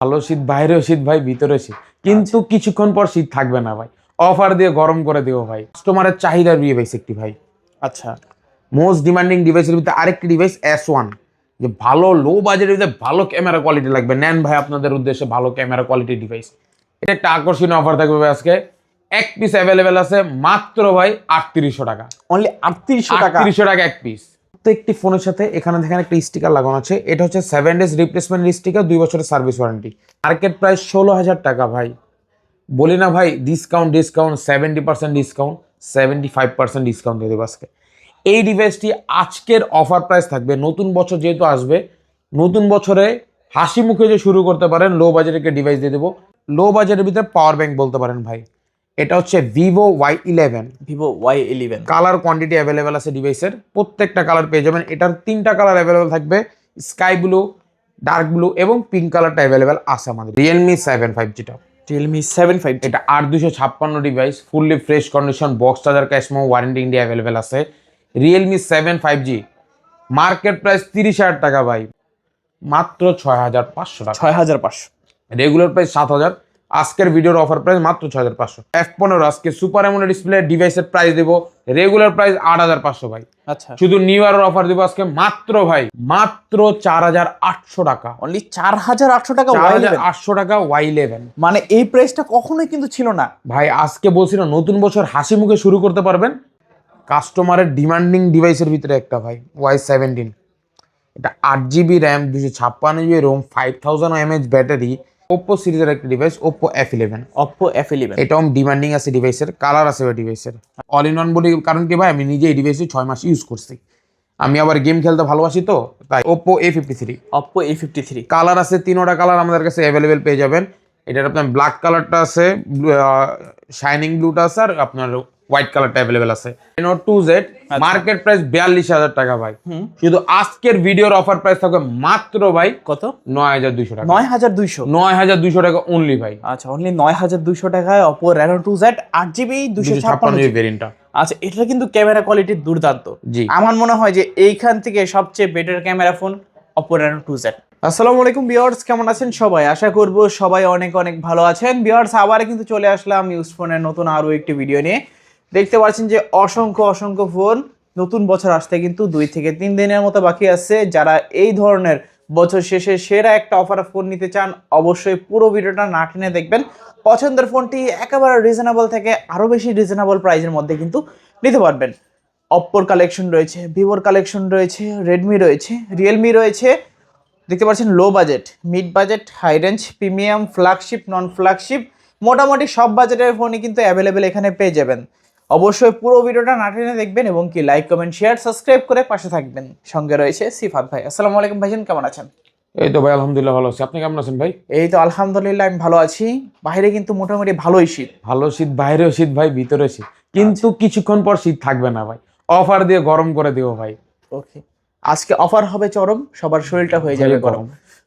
ভালো শীত, বাইরেও শীত ভাই, ভিতরে শীত, কিন্তু কিছুক্ষণ পর শীত থাকবে না ভাই। অফার দিয়ে গরম করে দিও ভাই। কাস্টমারের চাহিদার বিয়ে ভাই একটি ভাই। আচ্ছা, মোস্ট ডিমান্ডিং ডিভাইসের ভিতরে আরেকটি ডিভাইস S1, যে ভালো লো বাজেটের ভিতরে ভালো ক্যামেরা কোয়ালিটি লাগবে, নেন ভাই আপনাদের উদ্দেশ্যে ভালো ক্যামেরা কোয়ালিটি ডিভাইস। এটা একটা আকর্ষণীয় অফার থাকবে ভাই আজকে। এক পিস অ্যাভেলেবেল আছে মাত্র ভাই 3800 টাকা। অনলি 3800 টাকা। 3800 টাকা এক পিস। প্রত্যেকটি ফোনের সাথে এখানে দেখেন একটা স্টিকার লাগানো আছে। এটা হচ্ছে 7 ডেজ রিপ্লেসমেন্ট স্টিকার, 2 বছরের সার্ভিস ওয়ারেন্টি। মার্কেট প্রাইস 16,000 টাকা ভাই। বলি না ভাই, ডিসকাউন্ট 70% ডিসকাউন্ট, 75% ডিসকাউন্ট দিয়ে দেবো আজকে। এই ডিভাইসটি আজকের অফার প্রাইস থাকবে। নতুন বছর যেহেতু আসবে, নতুন বছরে হাসি মুখে যে শুরু করতে পারেন, লো বাজেটের ডিভাইস দিয়ে দেবো। লো বাজেটের ভিতরে পাওয়ার ব্যাংক বলতে পারেন ভাই। এটা হচ্ছে Vivo Y11। Vivo Y11 colour quantity available আছে ডিভাইসের, প্রত্যেকটা কালার পেয়ে যাবেন। এটার 3টা কালার অ্যাভেলেবেল থাকবে, স্কাই ব্লু, ডার্ক ব্লু এবং পিঙ্ক কালারটা অ্যাভেলেবেল আছে আমাদের। Realme 7 5G। Realme 7 5G। এটা 8256 device, fully fresh condition, box charger, ক্যাশমো, warranty India available আছে। রিয়েলমি 7 5G মার্কেট প্রাইস 30,000 টাকা ভাই, মাত্র 6,500 টাকা। 6500। Regular price 7,000। আজকের ভিডিওর অফার প্রাইস মাত্র 6,500। F15 আজকে সুপার অ্যামোলেড ডিসপ্লে ডিভাইসের প্রাইস দেবো রেগুলার প্রাইস 8,500 ভাই। আচ্ছা, শুধু নিউ ইয়ারের অফার দেবো আজকে মাত্র ভাই, মাত্র 4,800 টাকা। অনলি 4800 টাকা Y11। 4,800 টাকা Y11। মানে এই প্রাইসটা কখনোই কিন্তু ছিল না ভাই আজকে বলছি না, নতুন বছর হাসি মুখে শুরু করতে পারবেন। কাস্টমারের ডিমান্ডিং ডিভাইসের ভিতরে একটা ভাই Y17। এটা 8GB RAM, 256GB ROM, 5000 mAh battery. Oppo সিরিজের একটা device, Oppo F11। Oppo F11। এটাও ডিমান্ডিং আছে ডিভাইসের, কালার আছে ভাই ডিভাইসের। অল ইন ওয়ান বলি কারণ কি ভাই, আমি নিজে এই ডিভাইসে 6 মাস ইউজ করছি। আমি আবার গেম খেলতে ভালোবাসি তো তাই। Oppo A53। Oppo A53। Colour আছে, 3টা কালার আমাদের কাছে অ্যাভেলেবেল পেয়ে যাবেন। এটার আপনার ব্ল্যাক কালারটা আছে, শাইনিং ব্লুটা আছে, আর আপনার হোয়াইট কালারটা অ্যাভেলেবেল আছে। Reno 2Z মার্কেট প্রাইস 42,000 টাকা ভাই। শুধু আজকের ভিডিওর অফার প্রাইস থাকবে মাত্র ভাই কত? 9,200 টাকা। 9200। 9,200 টাকা অনলি ভাই। আচ্ছা, অনলি 9200 টাকায় Oppo Reno 2Z 8GB 256GB ভেরিয়েন্টটা। আচ্ছা, এটা কিন্তু ক্যামেরা কোয়ালিটি দুর্দান্ত। জি। আমার মনে হয় যে এইখান থেকে সবচেয়ে better camera phone Oppo Reno 2Z। আসসালামু আলাইকুম ভিউয়ার্স, কেমন আছেন সবাই? আশা করব সবাই অনেক অনেক ভালো আছেন। ভিউয়ার্স, আবার কিন্তু চলে আসলাম ইউজ ফোনের নতুন আরো একটি ভিডিও নিয়ে। দেখতে পাচ্ছেন যে অসংখ্য অসংখ্য ফোন। নতুন বছর আসতে কিন্তু 2 থেকে 3 দিনের মতো বাকি আছে। যারা এই ধরনের বছর শেষে সেরা একটা অফার ফোন নিতে চান, অবশ্যই পুরো ভিডিওটা না টেনে দেখবেন। পছন্দের ফোনটি একেবারে রিজনেবল থেকে আরো বেশি রিজনেবল প্রাইসের মধ্যে কিন্তু নিতে পারবেন। অপ্পোর কালেকশন রয়েছে, ভিভোর কালেকশন রয়েছে, রেডমি রয়েছে, রিয়েলমি রয়েছে। দেখতে পাচ্ছেন low budget, mid budget, high range, premium, flagship, non flagship, মোটামুটি সব বাজেটের ফোনই কিন্তু অ্যাভেলেবেল এখানে পেয়ে যাবেন। অবশ্যই পুরো ভিডিওটা না টেনে দেখবেন এবং কি লাইক, কমেন্ট, শেয়ার, সাবস্ক্রাইব করে পাশে থাকবেন। সঙ্গে রয়েছে সিফাত ভাই। আসসালামু আলাইকুম ভাইজান, কেমন আছেন? এই তো ভাই আলহামদুলিল্লাহ ভালো আছি। আপনি কেমন আছেন ভাই? এই তো আলহামদুলিল্লাহ আমি ভালো আছি। বাইরে কিন্তু মোটামুটি ভালোই শীত। ভালো শীত, বাইরেও শীত ভাই, ভিতরে শীত, কিন্তু কিছুক্ষণ পর শীত থাকবে না ভাই। অফার দিয়ে গরম করে দিও ভাই। ওকে, আজকে অফার হবে চরম, সবার শরীরটা হয়ে যাবে গরম।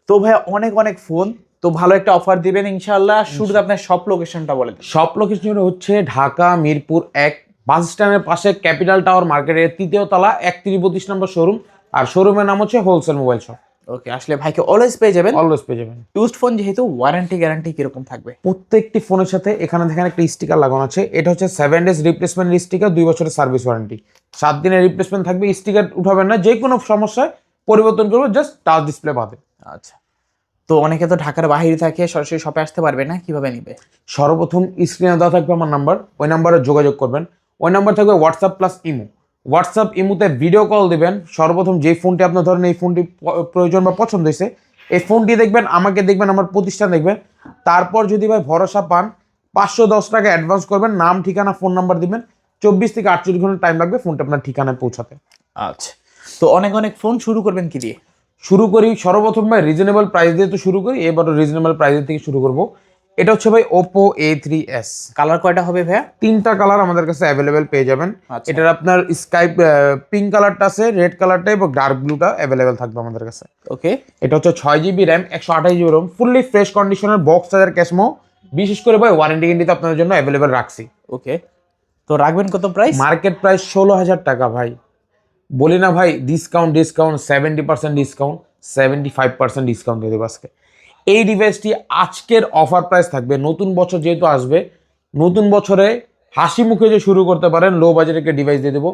তো ভাই অনেক অনেক ফোন, তো ভালো একটা অফার দিবেন ইনশাআল্লাহ। শুরুতে আপনার সব লোকেশনটা বলে দিন। সব লোকেশন হচ্ছে ঢাকা মিরপুর 1 বাস স্ট্যান্ডের পাশে ক্যাপিটাল টাওয়ার মার্কেটের 3য় তলা 31-32 নম্বর শোরুম। আর শোরুমের নাম হচ্ছে হোলসেল মোবাইল শপ। ওকে, আসলে ভাইকে অলওয়েজ পেয়ে যাবেন। অলওয়েজ পেয়ে যাবেন। ইউজড ফোন যেহেতু, ওয়ারেন্টি গ্যারান্টি কিরকম থাকবে? প্রত্যেকটি ফোনের সাথে এখানে দেখেন একটা স্টিকার লাগানো আছে। এটা হচ্ছে 7 ডেজ রিপ্লেসমেন্ট স্টিকার, 2 বছরের সার্ভিস ওয়ারেন্টি। 7 দিনের রিপ্লেসমেন্ট থাকবে। স্টিকার উঠাবেন না, যে কোনো সমস্যায় পরিবর্তন করবো, জাস্ট টাচ ডিসপ্লে বাদে। আচ্ছা, তো অনেকে তো ঢাকার বাইরে থাকে, সরাসরি শপে আসতে পারবে না, কিভাবে নিবে? সর্বপ্রথম স্ক্রিনে দেওয়া থাকবে আমার নাম্বার, ওই নাম্বারে যোগাযোগ করবেন। ওই নাম্বার থাকবে হোয়াটসঅ্যাপ প্লাস ইমো। হোয়াটসঅ্যাপ ইমোতে ভিডিও কল দিবেন। সর্বপ্রথম যে ফোনটি আপনার ধরেন এই ফোনটি প্রয়োজন বা পছন্দ হয়েছে, এই ফোনটি দেখবেন, আমাকে দেখবেন, আমার প্রতিষ্ঠান দেখবেন। তারপর যদি ভাই ভরসা পান, 510 টাকা অ্যাডভান্স করবেন, নাম, ঠিকানা, ফোন নাম্বার দিবেন। 24 থেকে 48 ঘন্টা টাইম লাগবে ফোনটা আপনার ঠিকানায় পৌঁছাতে। আচ্ছা, তো অনেক অনেক ফোন শুরু করবেন কি দিয়ে? শুরু করি সর্বপ্রথম ভাই রিজনেবল প্রাইস দিয়ে তো শুরু করি। এবার রিজনেবল প্রাইসের থেকে শুরু করব। এটা হচ্ছে ভাই ওপো A3s। কালার কয়টা হবে ভাইয়া? 3টা কালার আমাদের কাছে অ্যাভেলেবেল পেয়ে যাবেন। আচ্ছা। এটার আপনার স্কাই পিঙ্ক কালারটা আছে, রেড কালারটা এবং ডার্ক ব্লুটা অ্যাভেলেবেল থাকবে আমাদের কাছে। ওকে, এটা হচ্ছে 6GB RAM, 128GB ROM, fully fresh কন্ডিশনের, বক্স চার্জার, ক্যাশমো। বিশেষ করে ভাই ওয়ারেন্টি গ্যারান্টি তো আপনাদের জন্য অ্যাভেলেবেল রাখছি। ওকে, তো রাখবেন কত প্রাইস? মার্কেট প্রাইস 16,000 টাকা ভাই। বলি না ভাই, ডিসকাউন্ট 70% ডিসকাউন্ট, 75% ডিসকাউন্ট দিয়ে দেবো আজকে। এই ডিভাইসটি আজকের অফার প্রাইস থাকবে, নতুন বছর যেহেতু আসবে, নতুন বছরে হাসি মুখে যে শুরু করতে পারেন, লো বাজেটের একটা ডিভাইস দিয়ে দেবো,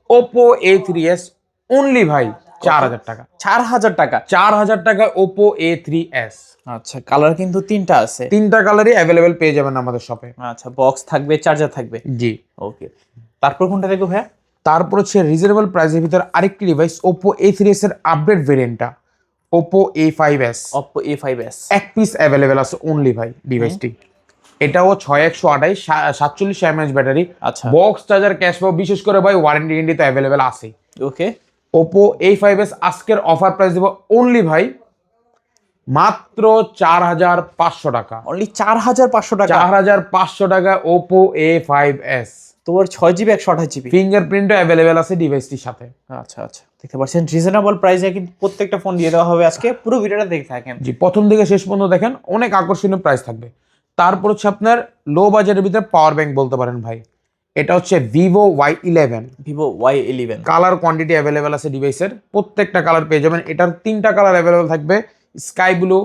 ওপো A3s অনলি ভাই 4,000 টাকা। 4,000 টাকা। 4,000 টাকা ওপো A3s। আচ্ছা, কালার কিন্তু তিনটা আছে। তিনটা কালারই অ্যাভেলেবেল পেয়ে যাবেন আমাদের শপে। আচ্ছা, বক্স থাকবে, চার্জার থাকবে। জি। ওকে, তারপর কোনটা দেখবো ভাইয়া? তারপর হচ্ছে রিজনেবল প্রাইসের ভিতর আরেকটি ডিভাইস, ওপো A3s এর update ভেরিয়েন্টটা, Oppo A5s। Oppo A5s এক পিস অ্যাভেলেবেল আছে অনলি ভাই ডিভাইসটি। এটাও 6128 47 mAh ব্যাটারি। আচ্ছা। বক্স চার্জার, ক্যাশ পাওয়া, বিশেষ করে ভাই ওয়ারেন্টি গ্যারান্টি তো অ্যাভেলেবেল আছে। ওকে, ওপো A5s আজকের অফার প্রাইস দেবো অনলি ভাই মাত্র 4,500 টাকা। অনলি 4,500 টাকা। 4,500 টাকা ওপো A5s। তোমার 6GB 128GB ফিঙ্গারপ্রিন্টও অ্যাভেলেবেল আছে ডিভাইসটির সাথে। আচ্ছা আচ্ছা, দেখতে পাচ্ছেন রিজনেবল প্রাইসে কিন্তু প্রত্যেকটা ফোন দিয়ে দেওয়া হবে আজকে। পুরো ভিডিওটা দেখে থাকেন। জি, প্রথম থেকে শেষ পর্যন্ত দেখেন, অনেক আকর্ষণীয় প্রাইস থাকবে। তারপর হচ্ছে আপনার লো বাজেটের ভিতরে পাওয়ার ব্যাংক বলতে পারেন ভাই, এটা হচ্ছে Vivo Y11। Vivo Y11 colour quantity available আছে ডিভাইসের, প্রত্যেকটা কালার পেয়ে যাবেন। এটার তিনটা কালার অ্যাভেলেবেল থাকবে, স্কাই ব্লু,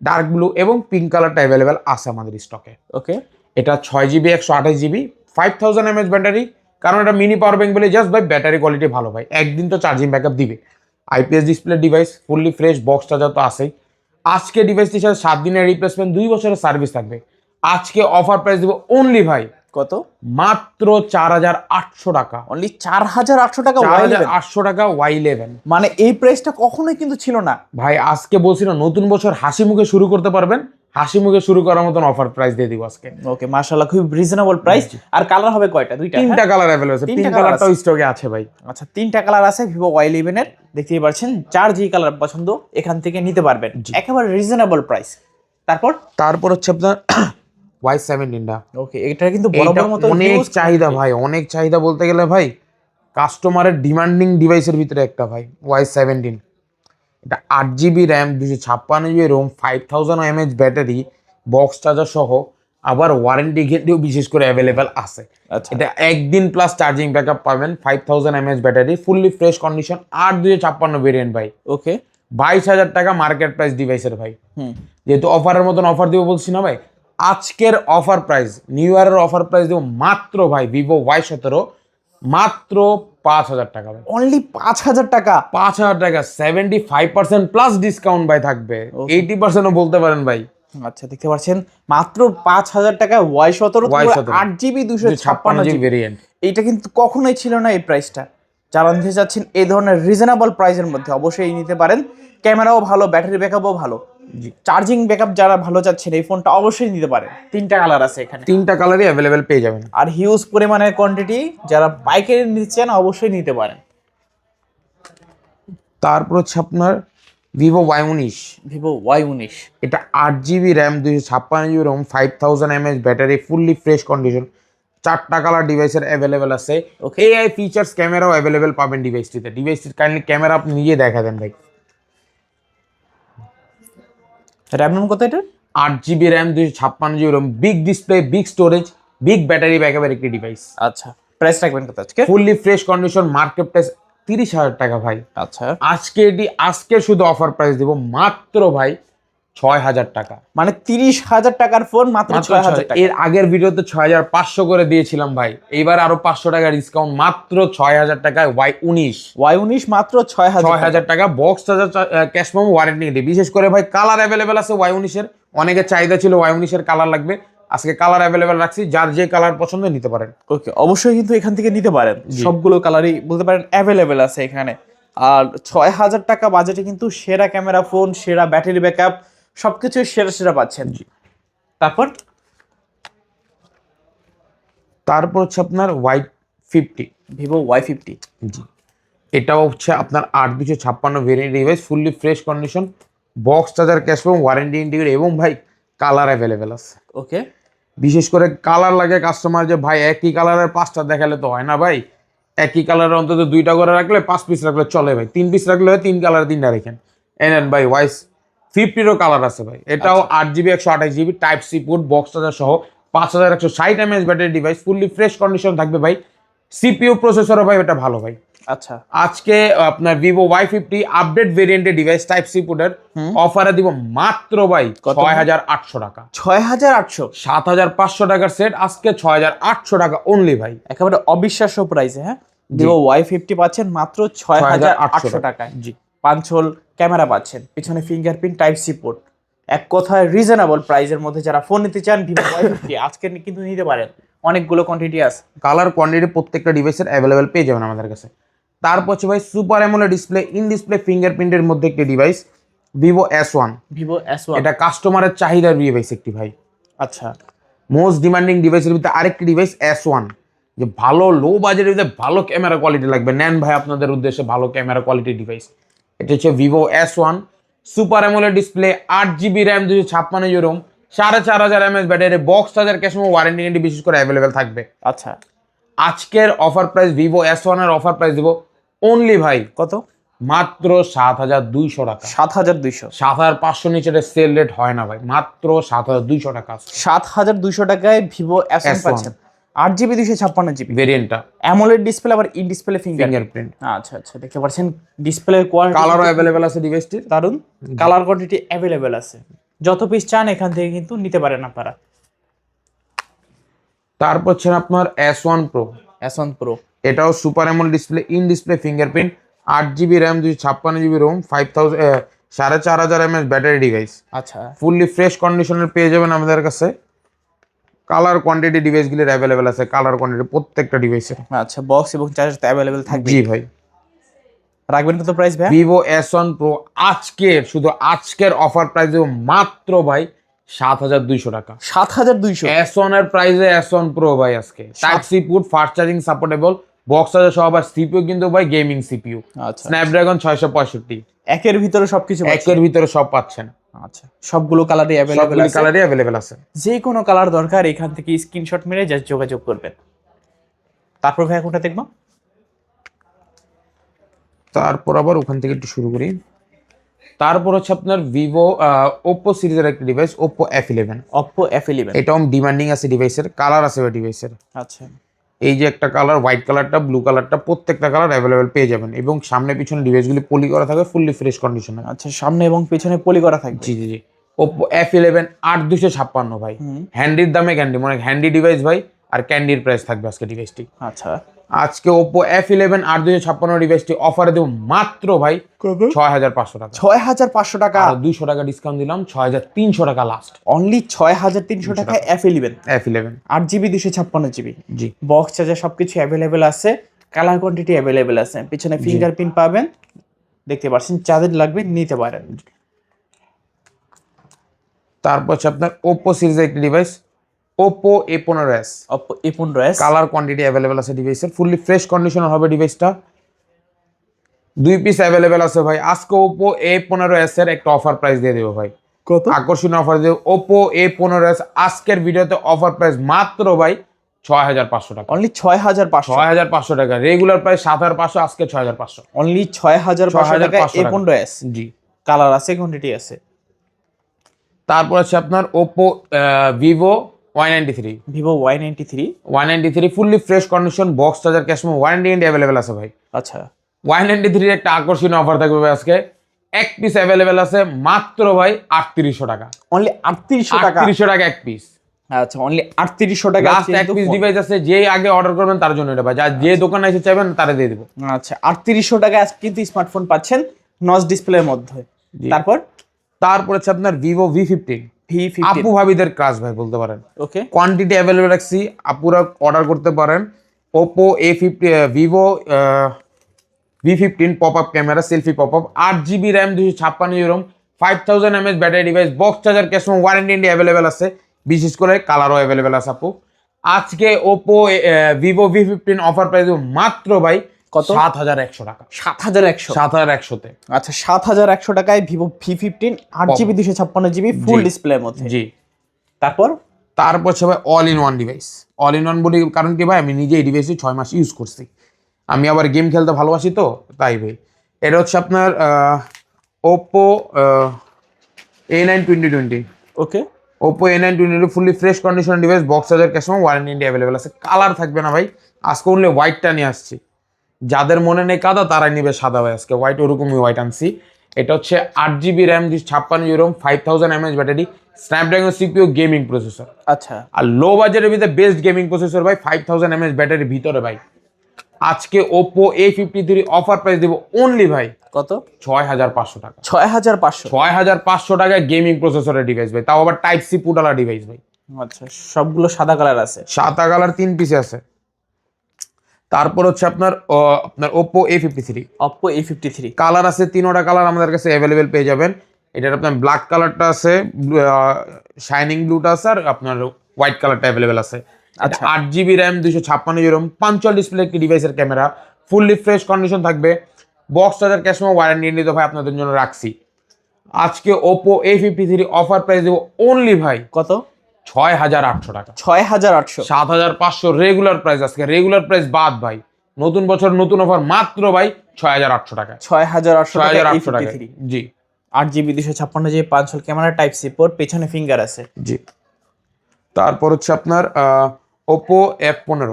ডার্ক ব্লু এবং পিঙ্ক কালারটা অ্যাভেলেবেল আছে আমাদের স্টকে। ওকে, এটা 6GB 128GB 5000 mAh ব্যাটারি। কারণ এটা মিনি পাওয়ার ব্যাংক বলে জাস্ট ভাই ব্যাটারি কোয়ালিটি ভালো ভাই, একদিন তো চার্জিং ব্যাকআপ দিবে। IPS display device, fully fresh, box charger তো আছেই। আজকে ডিভাইসটির সাথে 7 দিনের রিপ্লেসমেন্ট, 2 বছরের সার্ভিস থাকবে। আজকে অফার প্রাইস দেবো অনলি ভাই কত? মাত্র 4,800 টাকা। অনলি 4,800 টাকা। 4,800 টাকা Y11। মানে এই প্রাইসটা কখনোই কিন্তু ছিল না ভাই আজকে বলছি না, নতুন বছর হাসি মুখে শুরু করতে পারবেন, হাসি মুখে শুরু করার মতন অফার প্রাইস দিয়ে দিব আজকে। ওকে, মাশাআল্লাহ, খুব রিজনেবল প্রাইস। আর কালার হবে কয়টা? দুইটা? তিনটা কালার অ্যাভেলেবল আছে, তিনটা পিঙ্ক colour কালারটাও স্টকে আছে ভাই। আচ্ছা, তিনটা কালার আছে ভিভো Y11 এর। দেখতেই পাচ্ছেন, যার যে কালার পছন্দ এখান থেকে নিতে পারবেন, একেবারে রিজনেবল প্রাইস। তারপর হচ্ছে আপনার Y17 টা। ওকে, এটা কিন্তু বরাবর মতো অনেক use চাহিদা ভাই, অনেক চাহিদা বলতে গেলে ভাই কাস্টমারের ডিমান্ডিং ডিভাইসের ভিতরে একটা ভাই Y17। এটা 8GB RAM, 256GB ROM, 5000 mAh battery, box charger সহ, আবার ওয়ারেন্টি গ্যারান্টিও বিশেষ করে অ্যাভেলেবেল আছে। আচ্ছা, এটা একদিন প্লাস চার্জিং ব্যাকআপ পাবেন, 5000 mAh battery, fully fresh condition, 8256 variant ভাই। ওকে, 22,000 টাকা মার্কেট প্রাইস ডিভাইসের ভাই। হুম, যেহেতু অফারের মতন অফার দিব বলছি না ভাই, আজকের অফার প্রাইস, নিউ ইয়ারের অফার প্রাইস দেবো মাত্র ভাই ভিভো Y17 মাত্র 5,000 টাকা ভাই। অনলি 5,000 টাকা। 5,000 টাকা, 75% প্লাস ডিসকাউন্ট ভাই থাকবে, 80%ও বলতে পারেন ভাই। আচ্ছা, দেখতে পাচ্ছেন মাত্র 5,000 টাকা Y17 8GB 256GB ভেরিয়েন্ট। এইটা কিন্তু কখনোই ছিল না এই প্রাইসটা। যারা নিতে চাচ্ছেন এই ধরনের রিজনেবল প্রাইসের মধ্যে অবশ্যই নিতে পারেন। ক্যামেরাও ভালো, ব্যাটারি ব্যাকআপও ভালো, চার্জিং ব্যাকআপ যারা ভালো চাচ্ছেন এই ফোনটা অবশ্যই নিতে পারেন। তিনটা কালার আছে এখানে, তিনটা কালারই অ্যাভেলেবেল পেয়ে যাবেন। আর হিউজ পরিমাণের কোয়ান্টিটি, যারা পাইকারি নিচ্ছেন অবশ্যই নিতে পারেন। তারপর হচ্ছে আপনার ভিভো Y19। ভিভো Y19 এটা 8GB RAM, 256GB ROM, 5000 mAh battery, fully fresh condition, 4টা কালার ডিভাইসের অ্যাভেলেবেল আছে। AI ফিচার্স ক্যামেরাও অ্যাভেলেবেল পাবেন ডিভাইসটিতে। ডিভাইসটির কাইন্ডলি ক্যামেরা আপনি নিজে দেখা দেন ভাই। র্যাম কত এটা? 8GB RAM, 256GB ROM, big display, big storage, big battery ব্যাকআপের একটি ডিভাইস। আচ্ছা, প্রাইস রাখবেন কত আজকে? Fully fresh condition, market price 30,000 টাকা ভাই। আচ্ছা, আজকে শুধু অফার প্রাইস দেবো মাত্র ভাই 6,000 টাকা। মানে 30,000 টাকার ফোন মাত্র 6,000 টাকা। এর আগের ভিডিওতে 6,500 করে দিয়েছিলাম ভাই, এইবার আরো 500 টাকা ডিসকাউন্ট, মাত্র 6,000 টাকায় Y19 মাত্র 6,000 টাকা। Box charger, cash memo, warranty দিয়ে, বিশেষ করে ভাই কালার অ্যাভেলেবেল আছে Y19 এর। অনেকের চাহিদা ছিল Y19 এর কালার লাগবে, আজকে কালার অ্যাভেলেবেল রাখছি, যার যে কালার পছন্দ নিতে পারেন। ওকে, অবশ্যই কিন্তু এখান থেকে নিতে পারেন, সবগুলো কালারই বলতে পারেন অ্যাভেলেবেল আছে এখানে। আর 6,000 টাকা বাজেটে কিন্তু সেরা ক্যামেরা ফোন, সেরা ব্যাটারি ব্যাকআপ, সবকিছু সেরা সেরা পাচ্ছেন। তারপর হচ্ছে আপনার Y50, ভিভো Y50। জি, এটাও হচ্ছে আপনার 8,256 variant device, fully fresh condition, box charger, cash memo, warranty integrate এবং ভাই কালার অ্যাভেলেবেল আছে। ওকে, বিশেষ করে কালার লাগে কাস্টমার যে ভাই একই কালারের 5টা দেখালে তো হয় না ভাই, একই কালারের অন্তত 2টা করে রাখলে, 5 পিস রাখলে চলে ভাই, 3 পিস রাখলে হয়, 3 কালার 3টা রেখেন। এনেন ভাই Y50 কালার আছে ভাই। এটাও 8GB 128GB type C port, box charger সহ, 5160 mAh battery device, fully fresh condition থাকবে ভাই। CPU প্রসেসরও ভাই এটা ভালো ভাই। আচ্ছা আজকে আপনার ভিভো Y50 আপডেট ভেরিয়েন্টের ডিভাইস টাইপ সি পোর্টের অফারে দিব মাত্র ভাই কত? 6800 টাকা। 6800, 7500 টাকার সেট আজকে 6800 টাকা অনলি ভাই। একেবারে অবিশ্বাস্য প্রাইসে। হ্যাঁ, ভিভো Y50 পাচ্ছেন মাত্র 6800 টাকায়। জি, পাঁচল ক্যামেরা পাচ্ছেন, পিছনে ফিঙ্গারপ্রিন্ট টাইপ সি পোর্ট, এক কথায় রিজনেবল প্রাইসের মধ্যে যারা ফোন নিতে চান ভিভো Y50 আজকে কিন্তু নিতে পারেন। অনেকগুলো কোয়ান্টিটি আছে, কালার কোয়ান্টিটি প্রত্যেকটা ডিভাইসের অ্যাভেলেবেল পেয়ে যাবেন আমাদের কাছে। তারপর হচ্ছে ভাই super AMOLED display in display ফিঙ্গারপ্রিন্টের মধ্যে একটি device Vivo S1। Vivo S1। এটা কাস্টমারের চাহিদার ডিভাইস একটি ভাই, আচ্ছা, মোস্ট ডিমান্ডিং ডিভাইসের ভিতরে আরেকটি ডিভাইস S1, যে ভালো লো বাজেটের ভিতরে ভালো ক্যামেরা কোয়ালিটি লাগবে, নেন ভাই আপনাদের উদ্দেশ্যে ভালো ক্যামেরা কোয়ালিটি ডিভাইস। এটা হচ্ছে Vivo S1 super AMOLED display, 8GB RAM, 256GB ROM, 4500 mAh battery, box charger, cash memo, warranty guarantee বিশেষ করে অ্যাভেলেবেল থাকবে। আচ্ছা, আজকের অফার প্রাইস ভিভো S1 এর অফার প্রাইস দিব অনলি ভাই কত? মাত্র 7200 টাকা। 7200। 7500 নিচে সেল রেট হয় না ভাই, মাত্র 7200 টাকা 7200 টাকায় ভিভো S1 পাচ্ছেন, 8GB 256GB ভেরিয়েন্টটা, অ্যামোলেড ডিসপ্লে, আবার ইন ডিসপ্লে ফিঙ্গারপ্রিন্ট। আচ্ছা আচ্ছা, দেখতে পাচ্ছেন ডিসপ্লের কোয়ালিটি, কালারও অ্যাভেলেবেল আছে ডিভাইসটির, দারুন কালার কোয়ান্টিটি অ্যাভেলেবেল আছে, যত পিস চান এখান থেকে কিন্তু নিতে পারেন আপনারা। তারপর হচ্ছে আপনার S1 Pro, S1 Pro, এটাও super AMOLED display in display fingerprint, 8GB RAM, 256GB ROM, 4500 mAh battery device, আচ্ছা ফুললি ফ্রেশ কন্ডিশনের পেয়ে যাবেন আমাদের কাছে। কালার কোয়ান্টিটি ডিভাইসগুলির অ্যাভেলেবেল আছে, কালার কোয়ান্টিটি প্রত্যেকটা ডিভাইসের। আচ্ছা, বক্স এবং চার্জার তো অ্যাভেলেবেল থাকবে। জি ভাই। রাখবেন কত প্রাইস ভাই? ভিভো S1 Pro আজকের অফার প্রাইস দেবো মাত্র ভাই 7200 টাকা। 7200। S1 এর প্রাইসে S1 Pro ভাই আজকে type C port, fast charging supportable, box charger সহ, আবার সিপিইউ কিন্তু ভাই গেমিং সিপিইউ, আচ্ছা, স্ন্যাপড্রাগন 665, একের ভিতরে সবকিছু পাচ্ছেন। একের ভিতরে সব পাচ্ছেন। আচ্ছা, সবগুলো কালারই অ্যাভেলেবেল সবগুলো আছে, কালারই অ্যাভেলেবেল আছে। যে কোনো কালার দরকার এখান থেকে স্ক্রিনশট মেরে জাস্ট যোগাযোগ করবেন। তারপর ভাই কোনটা দেখবো? তারপর আবার ওখান থেকে একটু শুরু করি। তারপর হচ্ছে আপনার ভিভো ওপ্পো সিরিজের একটা device Oppo F11। Oppo F11, এটাও ডিমান্ডিং আছে ডিভাইসের, কালার আছে ডিভাইসের। আচ্ছা এই যে একটা কালার, হোয়াইট কালারটা, ব্লু কালারটা, প্রত্যেকটা কালার অ্যাভেলেবেল পেয়ে যাবেন, এবং সামনে পিছনে ডিভাইসগুলি পলি করা থাকবে, ফুললি ফ্রেশ কন্ডিশনে। আচ্ছা, সামনে এবং পিছনে পলি করা থাকবে। জি জি জি। ওপ্পো F11 8256 ভাই, হ্যান্ডির দামে ক্যান্ডি, মানে হ্যান্ডি ডিভাইস ভাই, আর ক্যান্ডির প্রাইস থাকবে আজকে ডিভাইসটি। আচ্ছা, আজকে ওপ্পো F11 8256 ডিভাইসটি অফারে দেবো মাত্র ভাই 6500 টাকা। 6500 টাকা, আর 200 টাকা ডিসকাউন্ট দিলাম, 6300 টাকা লাস্ট। অনলি 6300 টাকায় F11, F11 8GB 256GB, জি। বক্স চার্জার সবকিছু অ্যাভেলেবেল আছে, কালার কোয়ান্টিটি অ্যাভেলেবেল আছে, পিছনে ফিঙ্গারপ্রিন্ট পাবেন, দেখতে পাচ্ছেন, যাদের লাগবে নিতে পারেন। তারপর হচ্ছে আপনার ওপ্পো সিরিজের একটি device Oppo A15s। Oppo A15s, colour quantity available আছে ডিভাইসের, ফুললি ফ্রেশ কন্ডিশনার হবে ডিভাইসটা, 2 পিস অ্যাভেলেবেল আছে ভাই। আজকে ওপ্পো A15s এর একটা অফার প্রাইস দিয়ে দেবো ভাই, কত? আকর্ষণীয় অফার দেবো। ওপ্পো A15s আজকের ভিডিওতে অফার প্রাইস মাত্র ভাই 6500 টাকা। অনলি 6500, 6500 টাকা, রেগুলার প্রাইস 7500, আজকে 6500। অনলি 6500 টাকায় 6500 টাকা। A15s, জি। কালার আছে, কোয়ান্টিটি আছে। তারপর আছে আপনার Oppo Vivo Y93। Vivo Y93, fully fresh condition, box charger, cash memo, warranty available আছে ভাই। আচ্ছা, Y93 এর একটা আকর্ষণীয় অফার থাকবে ভাই আজকে, এক পিস অ্যাভেলেবেল আছে মাত্র ভাই 3800 টাকা। অনলি 3800 টাকা, 3800 টাকা এক পিস। আচ্ছা, অনলি 3800 টাকা লাস্ট এক পিস ডিভাইস আছে, যে আগে অর্ডার করবেন তার জন্য এটা ভাই, যা যে দোকানে এসে চাইবেন তারা দিয়ে দেবো। আচ্ছা, 3800 টাকা আজকে কিন্তু স্মার্টফোন পাচ্ছেন নচ ডিসপ্লের মধ্যে। তারপর হচ্ছে আপনার ভিভো V15। V15, আপু ভাবিদের কাজ ভাই বলতে পারেন, ওকে, কোয়ান্টিটি অ্যাভেলেবেল রাখছি, আপুরা অর্ডার করতে পারেন। Oppo Vivo V15 pop up camera, selfie pop up, 8GB RAM, 256GB ROM, 5000 mAh battery device, box charger, cash memo, warranty available আছে, বিশেষ করে কালারও অ্যাভেলেবেল আছে আপু। আজকে Oppo Vivo V15 offer price মাত্র ভাই কত? 7100 টাকা। 7100, 7100-তে। আচ্ছা, 7100 টাকায় ভিভো V15 8GB 256GB ফুল জি। ডিসপ্লের মধ্যে। জি। তারপর হচ্ছে ভাই all in one device. All in one বলি কারণ কি ভাই, আমি নিজে এই ডিভাইসে 6 মাস ইউজ করছি, আমি আবার গেম খেলতে ভালোবাসি, তো তাই ভাই। এটা হচ্ছে আপনার Oppo A9 2020। Okay, Oppo A9 2020 fully fresh condition device, box charger, cash memo, warranty available আছে। কালার থাকবে না ভাই, আজকে অনলি হোয়াইটটা নিয়ে আসছি, যাদের মনে নেই কাদা তারাই নিবে সাদা ভাই। আজকে হোয়াইট ওরকমই হোয়াইট আনছি। এটা হচ্ছে 8GB RAM 256GB ROM 5000 mAh battery, Snapdragon CPU gaming processor. আচ্ছা আর লো বাজেটের ভিতরে বেস্ট গেমিং প্রসেসর ভাই 5000 mAh ব্যাটারির ভিতরে ভাই। আজকে Oppo A53 অফার প্রাইস দিব অনলি ভাই কত? 6500 টাকা। 6500। 6500 টাকায় গেমিং প্রসেসরের ডিভাইস ভাই, তাও আবার টাইপ সি পুটালা ডিভাইস ভাই। আচ্ছা, সবগুলো সাদা কালার আছে? সাদা কালার 3 পিসে আছে। তারপর হচ্ছে আপনার Oppo A53 Oppo A53 colour আছে, তিনোটা কালার আমাদের কাছে অ্যাভেলেবেল পেয়ে যাবেন। এটার আপনার ব্ল্যাক কালারটা আছে, শাইনিং ব্লুটা আছে, আর আপনার হোয়াইট কালারটা অ্যাভেলেবেল আছে। আচ্ছা, 8GB RAM 256GB ROM, punctual display একটি ডিভাইসের ক্যামেরা, ফুললি ফ্রেশ কন্ডিশন থাকবে, box charger cash memo warranty নিয়ে তো ভাই আপনাদের জন্য রাখছি। আজকে Oppo A53 অফার প্রাইস দেবো অনলি ভাই কত? 6800 টাকা। 6800। 7500 রেগুলার প্রাইস, আজকে রেগুলার প্রাইস বাদ ভাই। নতুন বছর নতুন অফার মাত্র ভাই 6800 টাকা। 6800 টাকা 6800 টাকা A53। জি। 8GB 256GB পাঁচশোল ক্যামেরা, টাইপ সি পোর্ট, পেছনে ফিঙ্গার আছে। জি। তারপর হচ্ছে আপনার Oppo F15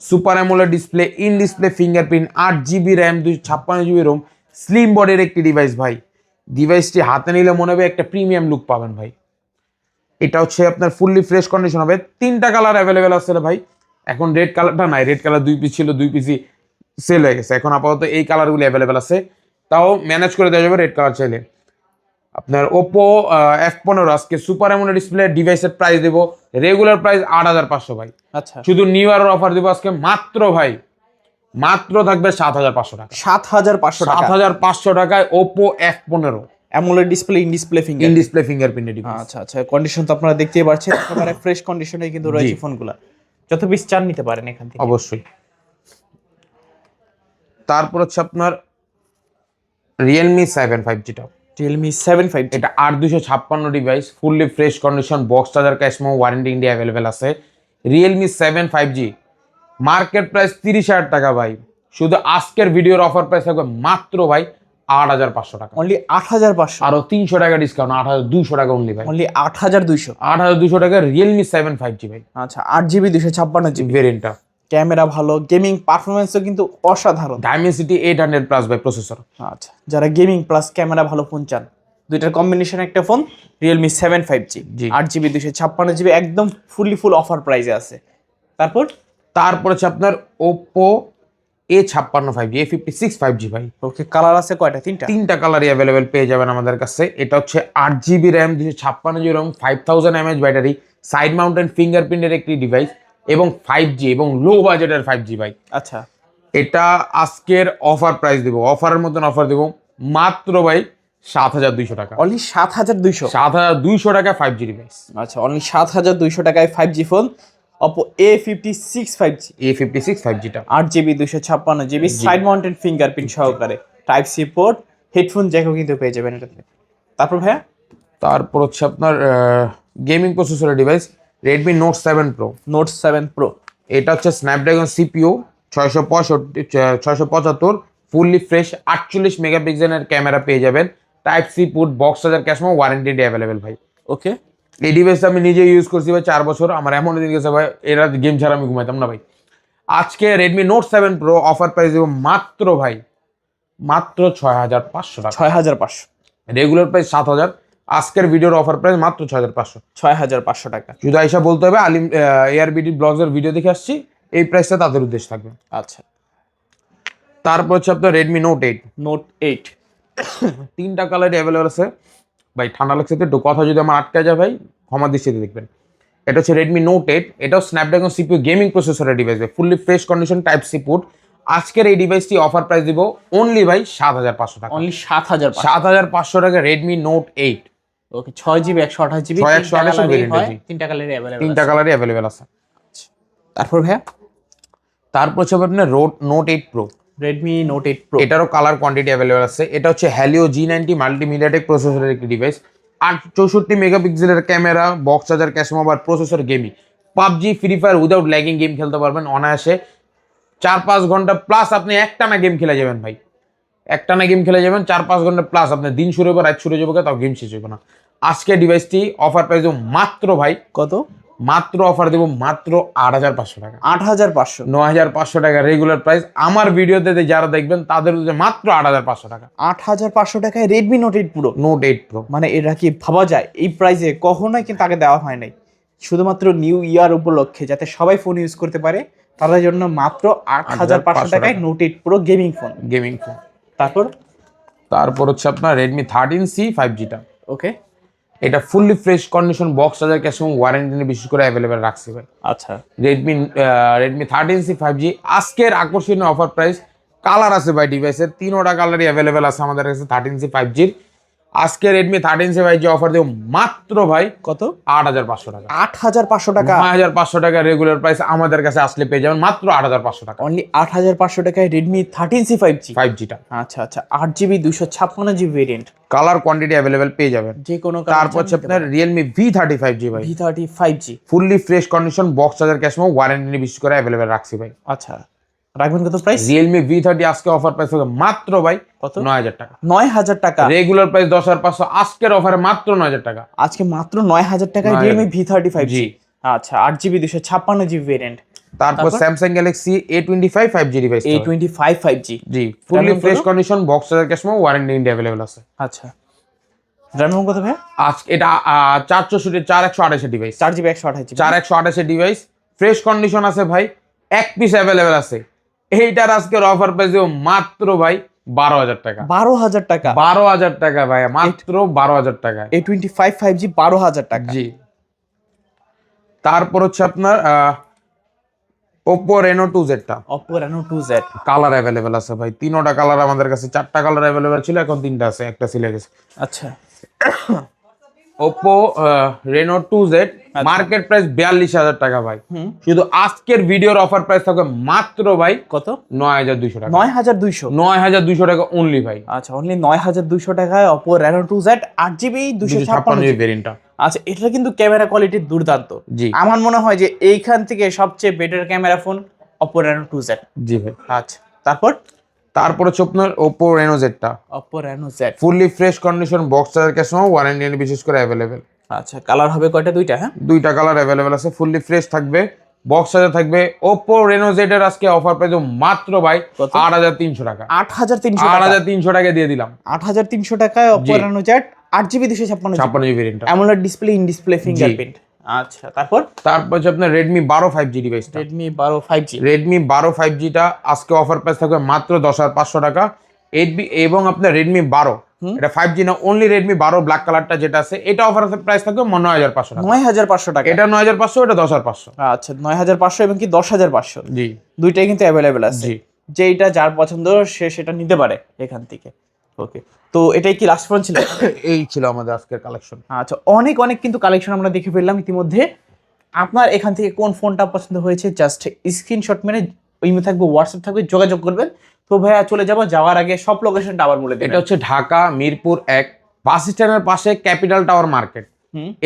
super AMOLED display, in display fingerprint, 8GB RAM 256GB ROM, slim বডির একটি ডিভাইস ভাই। ডিভাইসটি হাতে নিলে মনে হবে একটা প্রিমিয়াম লুক পাবেন ভাই। এটা হচ্ছে আপনার ফুললি ফ্রেশ কন্ডিশন হবে। 3টা কালার অ্যাভেলেবেল আছে ভাই। এখন রেড কালারটা নাই, রেড কালার 2 পিস ছিল, 2 পিসই সেল হয়ে গেছে। এখন আপাতত এই কালারগুলো অ্যাভেলেবেল আছে, তাও ম্যানেজ করে দেওয়া যাবে রেড কালার চাইলে। আপনার Oppo F15 আজকে সুপার অ্যামোলেড ডিসপ্লে ডিভাইসের প্রাইস দেবো রেগুলার প্রাইস 8500 ভাই। আচ্ছা, শুধু নিউ ইয়ারের অফার দেবো আজকে মাত্র ভাই, মাত্র থাকবে 7500 টাকা। 7500 টাকা। 7500 টাকায় Oppo F15 AMOLED display, in display finger. In display fingerprint device. আচ্ছা আচ্ছা, কন্ডিশন তো আপনারা দেখতেই পাচ্ছেন, একেবারে ফ্রেশ কন্ডিশনে কিন্তু রয়েছে ফোনগুলো। যত পিস চান নিতে পারেন এখান থেকে অবশ্যই। তারপর হচ্ছে আপনার Realme 7 5G টা। Realme 7 5G এটা 8256 device, fully fresh condition, box charger cash memo warranty India available আছে। Realme 7 5G মার্কেট প্রাইস 30,000 টাকা ভাই। শুধু আজকের ভিডিওর অফার প্রাইস থাকবে মাত্র ভাই 8500 টাকা। অনলি 8500। আরো 300 টাকা ডিসকাউন্ট, 8200 টাকা অনলি ভাই। অনলি 8200। 8200 টাকা Realme 7 5G ভাই। আচ্ছা, 8GB 256GB ভেরিয়েন্টটা, ক্যামেরা ভালো, গেমিং পারফরম্যান্সও কিন্তু অসাধারণ। Dimensity 800 প্লাস ভাই প্রসেসর। আচ্ছা, যারা গেমিং প্লাস ক্যামেরা ভালো ফোন চান, দুইটার কম্বিনেশন একটা ফোন Realme 7 5G, জি। 8GB 256GB, একদম ফুল অফার প্রাইসে আছে। তারপর হচ্ছে আপনার Oppo A56 5G, A56 5G ভাই। ওকে, কালার আছে কয়টা? 3টা কালারই অ্যাভেলেবেল পেয়ে যাবেন আমাদের কাছে। এটা হচ্ছে 8GB RAM 256GB ROM 5000 mAh battery, side mounted ফিঙ্গারপ্রিন্টের একটি ডিভাইস, এবং 5G এবং লো বাজেটের 5G ভাই। আচ্ছা, এটা আজকের অফার প্রাইস দেবো, অফারের মতন অফার দেবো মাত্র ভাই 7200 টাকা। অনলি 7200। 7200 টাকা 5G ডিভাইস। আচ্ছা, অনলি 7200 টাকায় 5G phone Oppo A56 5G, A56 5G টা 8GB 256GB, side mountain fingerprint সহকারে, টাইপ সি পোর্ট, হেডফোন জ্যাকও কিন্তু পেয়ে যাবেন এটাতে। তারপর ভাইয়া, তারপর হচ্ছে আপনার গেমিং প্রসেসরের device Redmi Note 7 Pro। Note 7 Pro এটা হচ্ছে স্ন্যাপড্রাগন CPU 675, ফুললি ফ্রেশ 48 মেগাপিক্সেলের ক্যামেরা পেয়ে যাবেন, type C port, box charger cash memo warranty available ভাই। ওকে, এই ডিভাইসটা আমি নিজে ইউজ করছি ভাই 4 বছর। আমার এমন দিন গেছে ভাই, এরা গেম ছাড়া আমি ঘুমাইতাম না ভাই। আজকে Redmi Note 7 Pro offer price দেবো মাত্র ভাই, মাত্র 6500 টাকা। 6500। রেগুলার প্রাইস 7000, আজকের ভিডিওর অফার প্রাইস মাত্র 6500। 6500 টাকা। শুধু আইসা বলতে হবে আলিম ARBD ব্লগসের ভিডিও দেখে আসছি, এই প্রাইসটা তাদের উদ্দেশ্য থাকবে। আচ্ছা, তারপর হচ্ছে আপনার Redmi Note 8। Note 8 3টা কালার অ্যাভেলেবল আছে ভাই। ঠান্ডা লাগছে তো একটু, কথা যদি আমার আটকে যায় ভাই ক্ষমা দৃষ্টিতে দেখবেন। এটা হচ্ছে Redmi Note 8, এটাও স্ন্যাপড্রাগন CPU গেমিং প্রসেসরের device, fully fresh condition, type C port. আজকের এই ডিভাইসটি অফার প্রাইস দিব অনলি ভাই 7500 টাকা। অনলি 7500। 7500 টাকা Redmi Note 8। ওকে, 6GB 128GB, 128 ভেরিয়েন্ট, তিনটা কালারই अवेलेबल। 3টা কালারই অ্যাভেলেবেল আছে। তারপর ভাইয়া, তারপর হচ্ছে আপনার Note 8 Pro। Redmi Note 8 Pro এটারও কালার কোয়ান্টিটি অ্যাভেলেবল আছে। এটা হচ্ছে Helio G90 মাল্টিমিডিয়াটেক প্রসেসরের একটি ডিভাইস, 64 মেগাপিক্সেলের camera, box charger cash memo আর processor gaming. PUBG free fire without lagging game খেলতে পারবেন অনায়াসে। 4-5 ঘন্টা প্লাস আপনি একটানা গেম খেলে যাবেন ভাই, একটানা গেম খেলে যাবেন 4-5 ঘন্টা প্লাস। আপনার দিন শুরু হবে, রাত শুরু যাবে, তাও গেম শেষ হবে না। আজকে ডিভাইসটি অফার প্রাইস মাত্র ভাই কত? মাত্র অফার দেবো মাত্র 8,500 টাকা। 8,500, 9,500 টাকা রেগুলার প্রাইস। আমার ভিডিওতে যারা দেখবেন তাদের মাত্র 8,500 টাকা। 8,500 টাকায় Redmi note 8 pro. Note 8 pro মানে এটা কি ভাবা যায়? এই প্রাইসে কখনোই কিন্তু আগে দেওয়া হয় নাই। শুধুমাত্র নিউ ইয়ার উপলক্ষে যাতে সবাই ফোন ইউজ করতে পারে তাদের জন্য মাত্র 8,500 টাকায় note 8 pro gaming phone. Gaming phone. তারপর হচ্ছে আপনার রেডমি 13C 5Gটা। ওকে, এটা fully fresh condition, box charger, cash এবং ওয়ারেন্টি নিয়ে বিশেষ করে অ্যাভেলেবেল রাখছি ভাই। আচ্ছা, রেডমি 13C 5G আজকের আকর্ষণীয় অফার প্রাইস। কালার আছে ভাই ডিভাইসের, 3টা কালারই অ্যাভেলেবেল আছে আমাদের কাছে 13C 5Gর। আজকে রেডমি 13C 5G অফার দেব মাত্র ভাই কত? 8,500 টাকা। 8,500 টাকা। 9,500 টাকা রেগুলার প্রাইস আমাদের কাছে আসলে পেয়ে যাবেন মাত্র 8,500 টাকা। অনলি 8,500 টাকায় রেডমি 13C 5G 5Gটা। আচ্ছা, 8GB 256GB variant, colour quantity available পেয়ে যাবেন। যে কোনো তারপর হচ্ছে আপনার রিয়েলমি V30 5G ভাই। V30 5G fully fresh condition, box charger, cash এবং ওয়ারেন্টি নিয়ে বিশেষ করে অ্যাভেলেবেল রাখছি ভাই। আচ্ছা, রাখবেন কত প্রাইস? রিয়েলমি V30 আজকে অফার প্রাইস হবে মাত্র ভাই কত? 9,000 টাকা। 9,000 টাকা। রেগুলার প্রাইস 10,500, আজকের অফারে মাত্র 9,000 টাকা। আজকে মাত্র 9,000 টাকায় 9,000 রিয়েলমি V30 5G। জি। আচ্ছা, 8GB 256GB ভেরিয়েন্ট। তারপর Samsung Galaxy A25 5G device. A25 5G জি, fully fresh condition, box charger, cash এবং ওয়ারেন্টি ইন্ডিয়া অ্যাভেলেবেল আছে। আচ্ছা, র্যাম কত ভাই? আজকে এটা 428 device. 4GB 128GB 428 device, fresh condition আছে ভাই, এক পিস অ্যাভেলেবেল আছে। এইটার আজকের অফার প্রাইস দেব মাত্র ভাই 12,000 টাকা। 12,000 টাকা। 12,000 টাকা ভাই, মাত্র 12,000 টাকা। A25 5G 12,000 টাকা। জি। তারপর হচ্ছে আপনার Oppo Reno 2Z টা। Oppo Reno 2Z colour available আছে ভাই, 3টা কালার আমাদের কাছে, 4টা কালার অ্যাভেলেবেল ছিল, এখন 3টা আছে, একটা সিলে গেছে। আচ্ছা, Oppo Reno 2Z market price 42,000 টাকা ভাই। শুধু আজকের ভিডিওর অফার প্রাইস থাকবে মাত্র ভাই কত? 9,200 টাকা। 9,200 9,200 টাকা অনলি ভাই। আচ্ছা, অনলি 9,200 টাকায় Oppo Reno 2Z 8GB 256GB ভেরিয়েন্টটা। আচ্ছা, এটা কিন্তু ক্যামেরা কোয়ালিটি দুর্দান্ত। জি। আমার মনে হয় যে এইখান থেকে সবচেয়ে better camera phone Oppo Reno 2Z। জি ভাই। আচ্ছা, তারপর হচ্ছে আপনার Oppo Reno Z টা। Oppo Reno Z fully fresh condition, box charger, cash এবং ওয়ারেন্টি নিয়ে বিশেষ করে অ্যাভেলেবেল। আচ্ছা, কালার হবে কয়টা? দুইটা। হ্যাঁ, 2টা কালার অ্যাভেলেবেল আছে, ফুললি ফ্রেশ থাকবে, বক্স চার্জার থাকবে। Oppo Reno Z এর আজকে অফার প্রাইস মাত্র ভাই 8,300 টাকা। 8,300 টাকা। 8,300 টাকা দিয়ে দিলাম। 8,300 টাকায় Oppo Reno Z 8GB 256GB 56 ভেরিয়েন্টটা। AMOLED display, in display fingerprint. আচ্ছা, তারপর হচ্ছে আপনার Redmi 12 5G ডিভাইসটা। Redmi 12 5G Redmi 12 5Gটা আজকে অফার প্রাইস থাকবে মাত্র 10,500 টাকা। এবং আপনার Redmi 12, এটা 5G না, অনলি Redmi 12 ব্ল্যাক কালারটা যেটা আছে, এটা অফার প্রাইস থাকবে 9,500 টাকা। 9,500 টাকা। এটা 9,500, এটা 10,500। আচ্ছা, 9,500 এবং কি 10,500, জি। দুইটাই কিন্তু অ্যাভেলেবেল আছে। জি। যেইটা যার পছন্দ সে সেটা নিতে পারে এখান থেকে। ওকে, তো এটাই কি লাস্ট ফোন ছিল? এই ছিল আমাদের আজকের কালেকশন। আচ্ছা, অনেক কিন্তু কালেকশন আমরা দেখে ফেললাম ইতিমধ্যে। আপনার এখান থেকে কোন ফোনটা পছন্দ হয়েছে জাস্ট স্ক্রিনশট মেরে ইমেল থাকবে, হোয়াটসঅ্যাপ থাকবে, যোগাযোগ করবেন। তো ভাইয়া চলে যাওয়ার আগে সব লোকেশনটা আবার বলে দিন। এটা হচ্ছে ঢাকা মিরপুর 1 বাস স্ট্যান্ডের পাশে ক্যাপিটাল টাওয়ার মার্কেট,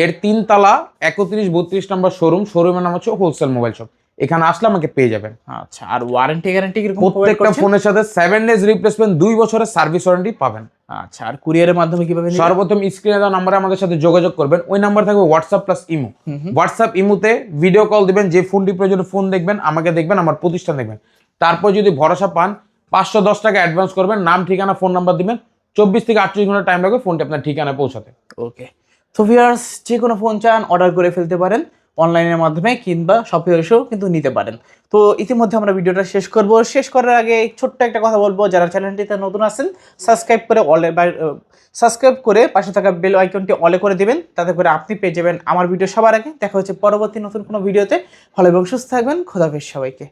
এর 3 তলা 31-32 নম্বর শোরুমের নাম হচ্ছে হোলসেল মোবাইল শপ। এখানে আসলে আমাকে পেয়ে যাবেন। আচ্ছা, আর ওয়ারেন্টি গ্যারান্টি কিরকম? প্রত্যেকটা ফোনের সাথে 7 ডেজ রিপ্লেসমেন্ট, 2 বছরের সার্ভিস ওয়ারেন্টি পাবেন। আচ্ছা, আর কুরিয়ারের মাধ্যমে কিভাবে নিবেন? সর্বপ্রথম স্ক্রিনে দেওয়া নম্বরে আমাদের সাথে যোগাযোগ করবেন। ওই নাম্বার থাকবে হোয়াটসঅ্যাপ প্লাস ইমো। হোয়াটসঅ্যাপ ইমোতে ভিডিও কল দিবেন, যে ফোনটি প্রয়োজন ফোন দেখবেন, আমাকে দেখবেন, আমার প্রতিষ্ঠান দেখবেন। তারপর যদি ভরসা পান 510 টাকা অ্যাডভান্স করবেন, নাম, ঠিকানা, ফোন নাম্বার দিবেন। 24 থেকে 48 ঘন্টা টাইম লাগবে ফোনটি আপনার ঠিকানায় পৌঁছাতে। ওকে, তো ভিউয়ার্স, যে কোনো ফোন চান অর্ডার করে ফেলতে পারেন অনলাইনের মাধ্যমে, কিংবা শপে এসেও কিন্তু নিতে পারেন। তো ইতিমধ্যে আমরা ভিডিওটা শেষ করার আগে ছোট্ট একটা কথা বলবো, যারা চ্যানেলটিতে নতুন আছেন সাবস্ক্রাইব করে পাশে থাকা বেল আইকনটি অলে করে দিবেন, তাতে করে আপনি পেয়ে যাবেন আমার ভিডিও সবার আগে। দেখা হচ্ছে পরবর্তী নতুন কোনো ভিডিওতে। ভালো এবং সুস্থ থাকবেন। খোদাফেজ সবাইকে।